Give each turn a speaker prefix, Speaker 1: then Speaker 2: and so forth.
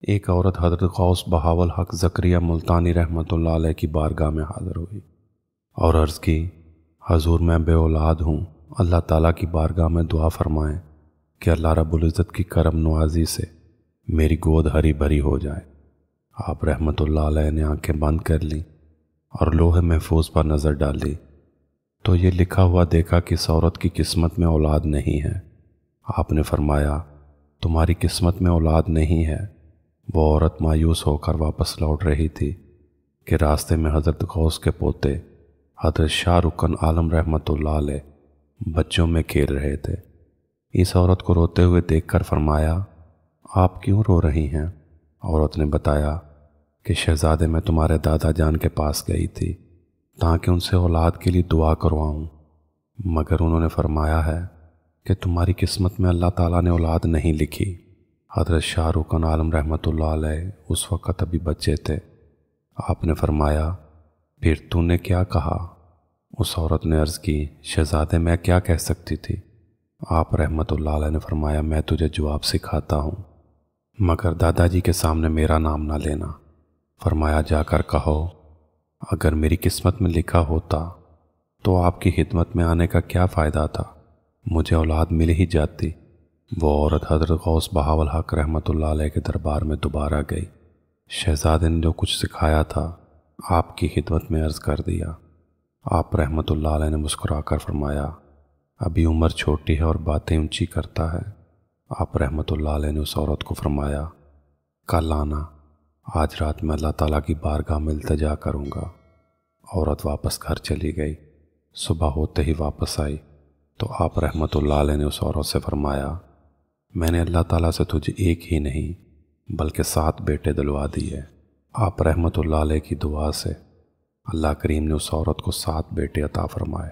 Speaker 1: ایک عورت حضرت بہاء-ال-حق زکریہ ملتانی رحمتہ اللہ علیہ کی بارگاہ میں حاضر ہوئی اور عرض کی، حضور میں بے اولاد ہوں، اللہ تعالیٰ کی بارگاہ میں دعا فرمائیں کہ اللہ رب العزت کی کرم نوازی سے میری گود ہری بھری ہو جائے۔ آپ رحمتہ اللہ علیہ نے آنکھیں بند کر لیں اور لوح محفوظ پر نظر ڈالی تو یہ لکھا ہوا دیکھا کہ اس عورت کی قسمت میں اولاد نہیں ہے۔ آپ نے فرمایا، تمہاری قسمت میں اولاد نہیں ہے۔ وہ عورت مایوس ہو کر واپس لوٹ رہی تھی کہ راستے میں حضرت غوث کے پوتے حضرت شاہ رکن عالم رحمتہ اللہ علیہ بچوں میں کھیل رہے تھے۔ اس عورت کو روتے ہوئے دیکھ کر فرمایا، آپ کیوں رو رہی ہیں؟ عورت نے بتایا کہ شہزادے میں تمہارے دادا جان کے پاس گئی تھی تاکہ ان سے اولاد کے لیے دعا کرواؤں، مگر انہوں نے فرمایا ہے کہ تمہاری قسمت میں اللہ تعالیٰ نے اولاد نہیں لکھی۔ حضرت شاہ رکن عالم رحمتہ اللہ علیہ اس وقت ابھی بچے تھے۔ آپ نے فرمایا، پھر تو نے کیا کہا؟ اس عورت نے عرض کی، شہزادے میں کیا کہہ سکتی تھی؟ آپ رحمتہ اللہ علیہ نے فرمایا، میں تجھے جواب سکھاتا ہوں، مگر دادا جی کے سامنے میرا نام نہ لینا۔ فرمایا، جا کر کہو، اگر میری قسمت میں لکھا ہوتا تو آپ کی خدمت میں آنے کا کیا فائدہ تھا، مجھے اولاد مل ہی جاتی۔ وہ عورت حضرت غوث بہاء-ال-حق رحمتہ اللہ علیہ کے دربار میں دوبارہ گئی۔ شہزادے نے جو کچھ سکھایا تھا آپ کی خدمت میں عرض کر دیا۔ آپ رحمتہ اللہ علیہ نے مسکرا کر فرمایا، ابھی عمر چھوٹی ہے اور باتیں اونچی کرتا ہے۔ آپ رحمتہ اللہ علیہ نے اس عورت کو فرمایا، کل آنا، آج رات میں اللہ تعالیٰ کی بارگاہ میں التجا کروں گا۔ عورت واپس گھر چلی گئی۔ صبح ہوتے ہی واپس آئی تو آپ رحمتہ اللہ علیہ نے اس عورت سے فرمایا، میں نے اللہ تعالیٰ سے تجھے ایک ہی نہیں بلکہ 7 بیٹے دلوا دیے۔ آپ رحمتہ اللہ علیہ کی دعا سے اللہ کریم نے اس عورت کو 7 بیٹے عطا فرمائے۔